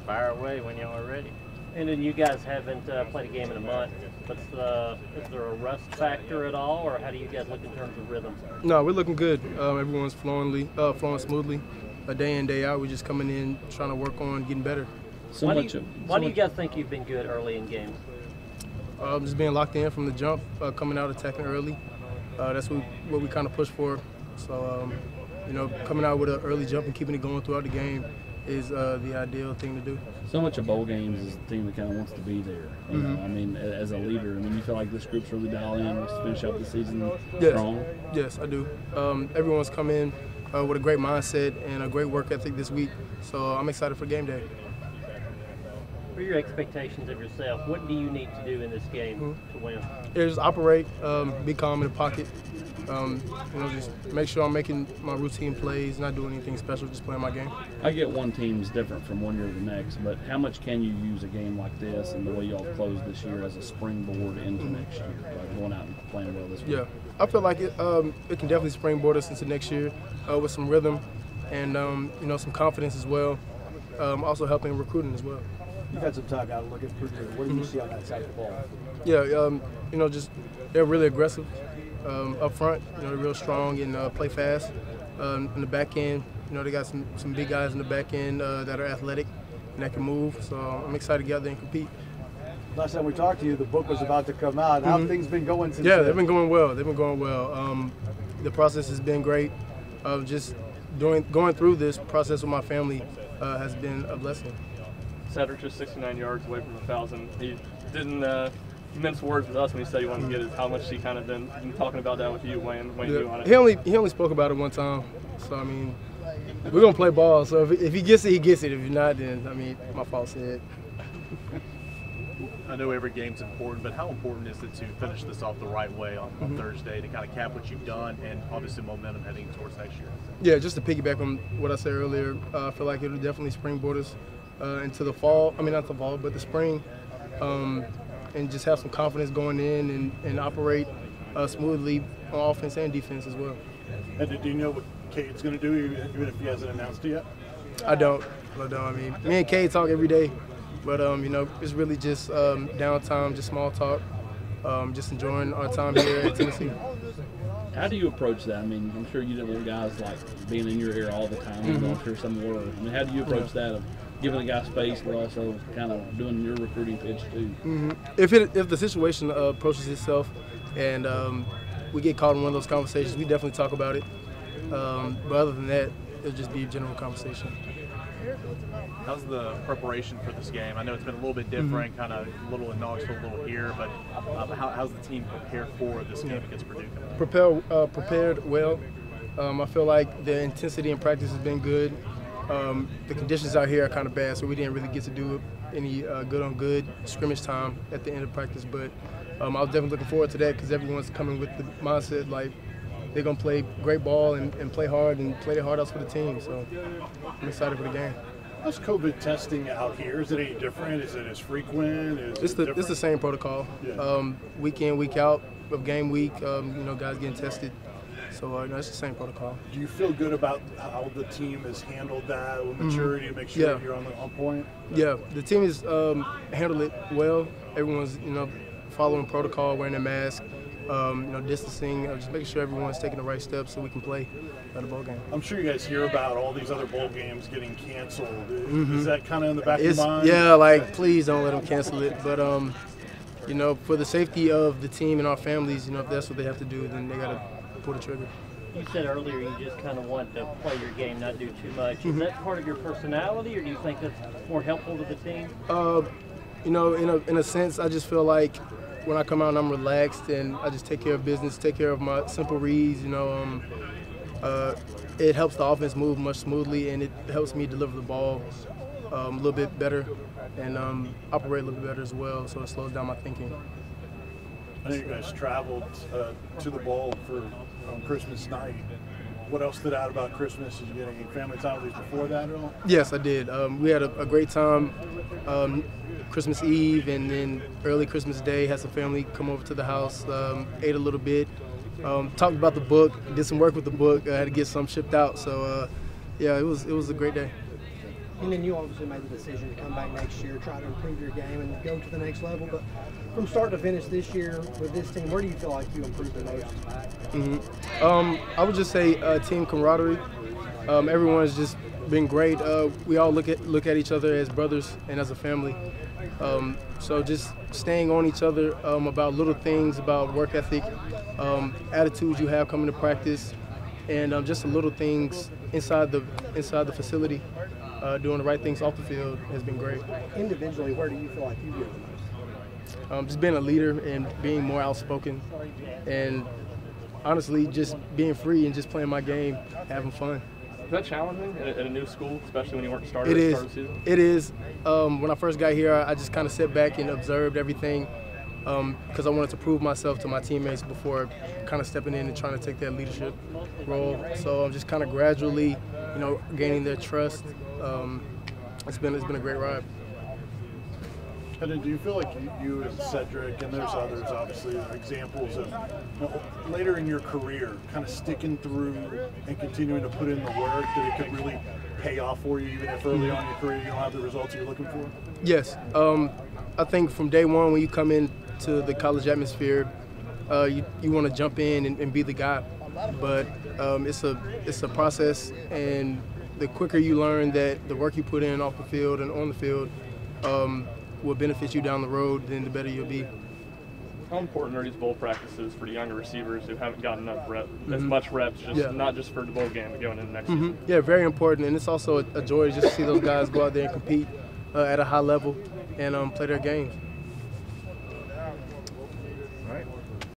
fire away when y'all are ready. And then you guys haven't played a game in a month. But is there a rust factor at all, or how do you guys look in terms of rhythm? No, we're looking good. Everyone's flowing smoothly, day in, day out. We're just coming in, trying to work on getting better. Why do you guys think you've been good early in games? Just being locked in from the jump, coming out attacking early. That's what we kind of push for. So, coming out with an early jump and keeping it going throughout the game is the ideal thing to do. So much of bowl games is the team that kind of wants to be there. You know? I mean, as a leader, you feel like this group's really dialed in, wants to finish out the season strong? Yes, I do. Everyone's come in with a great mindset and a great work ethic this week, so I'm excited for game day. What are your expectations of yourself? What do you need to do in this game to win? Just operate, be calm in the pocket. Just make sure I'm making my routine plays, not doing anything special, just playing my game. I get one team's different from one year to the next, but how much can you use a game like this and the way y'all closed this year as a springboard into next year, like going out and playing well this week? Yeah, I feel like it can definitely springboard us into next year with some rhythm and some confidence as well. Also helping recruiting as well. You've had some time out looking pretty good. What do you see on that side of the ball? Yeah, just they're really aggressive up front. They're real strong and play fast. In the back end, they got some big guys in the back end that are athletic and that can move. So I'm excited to get out there and compete. Last time we talked to you, the book was about to come out. How have things been going since? Yeah, they've been going well. The process has been great. Just going through this process with my family has been a blessing. Cedric just 69 yards away from 1,000. He didn't mince words with us when he said he wanted to get it. How much he kind of been talking about that with you, weighing you on it? He only spoke about it one time. So we're gonna play ball. So if he gets it, he gets it. If not, then my fault said. I know every game's important, but how important is it to finish this off the right way on Thursday to kind of cap what you've done and obviously momentum heading towards next year? Yeah, just to piggyback on what I said earlier, I feel like it'll definitely springboard us into the fall. Not the fall, but the spring, and just have some confidence going in and operate smoothly on offense and defense as well. And do you know what Cade's going to do, even if he hasn't announced it yet? I don't. Me and Cade talk every day, but it's really just downtime, just small talk, just enjoying our time here at Tennessee. How do you approach that? I'm sure you don't want guys like being in your ear all the time and going through some word. How do you approach that of giving a guy space but also kind of doing your recruiting pitch too? If the situation approaches itself and we get caught in one of those conversations, we definitely talk about it. But other than that, it'll just be a general conversation. How's the preparation for this game? I know it's been a little bit different, kind of a little in Knoxville, a little here, but how's the team prepared for this game against Purdue? Prepared well. I feel like the intensity in practice has been good. The conditions out here are kind of bad, so we didn't really get to do any good-on-good scrimmage time at the end of practice. But I was definitely looking forward to that because everyone's coming with the mindset like they're going to play great ball and play hard and play their heart out for the team. So I'm excited for the game. How's COVID testing out here? Is it any different? Is it as frequent? It's the same protocol. Yeah. Week in, week out of game week, guys getting tested. So it's the same protocol. Do you feel good about how the team has handled that with maturity to make sure you're on point? Yeah, the team has handled it well. Everyone's following protocol, wearing their mask, distancing, just making sure everyone's taking the right steps so we can play at a bowl game. I'm sure you guys hear about all these other bowl games getting canceled. Is that kind of in the back of your mind? Yeah, please don't let them cancel it. But for the safety of the team and our families, if that's what they have to do, then they got to pull the trigger. You said earlier you just kind of want to play your game, not do too much. Is that part of your personality, or do you think that's more helpful to the team? In a sense, I just feel like when I come out and I'm relaxed and I just take care of business, take care of my simple reads, it helps the offense move much smoothly, and it helps me deliver the ball a little bit better and operate a little bit better as well, so it slows down my thinking. I know you guys traveled to the bowl on Christmas night. What else stood out about Christmas? Did you get any family time at least before that at all? Yes, I did. We had a great time Christmas Eve, and then early Christmas Day, had some family come over to the house, ate a little bit, talked about the book, did some work with the book. I had to get some shipped out. So, it was a great day. And then you obviously made the decision to come back next year, try to improve your game and go to the next level. But from start to finish this year with this team, where do you feel like you improved the most? I would just say team camaraderie. Everyone's just been great. We all look at each other as brothers and as a family. So just staying on each other about little things, about work ethic, attitudes you have coming to practice, and just the little things inside the facility, doing the right things off the field has been great. Individually, where do you feel like you grew the most? Just being a leader and being more outspoken, and honestly just being free and just playing my game, having fun. Is that challenging at a new school, especially when you weren't starting It at the is. start of the season? It is. When I first got here, I just kind of sat back and observed everything because I wanted to prove myself to my teammates before kind of stepping in and trying to take that leadership role. So I'm just kind of gradually, gaining their trust. It's been a great ride. And do you feel like you and Cedric, and there's others obviously, examples of later in your career kind of sticking through and continuing to put in the work, that it could really pay off for you even if early on in your career you don't have the results you're looking for? Yes. I think from day one when you come into the college atmosphere, you want to jump in and be the guy. But it's a process, and the quicker you learn that the work you put in off the field and on the field will benefit you down the road, then the better you'll be. How important are these bowl practices for the younger receivers who haven't gotten enough as much reps, not just for the bowl game, but going into next season? Yeah, very important, and it's also a joy just to see those guys go out there and compete at a high level and play their games.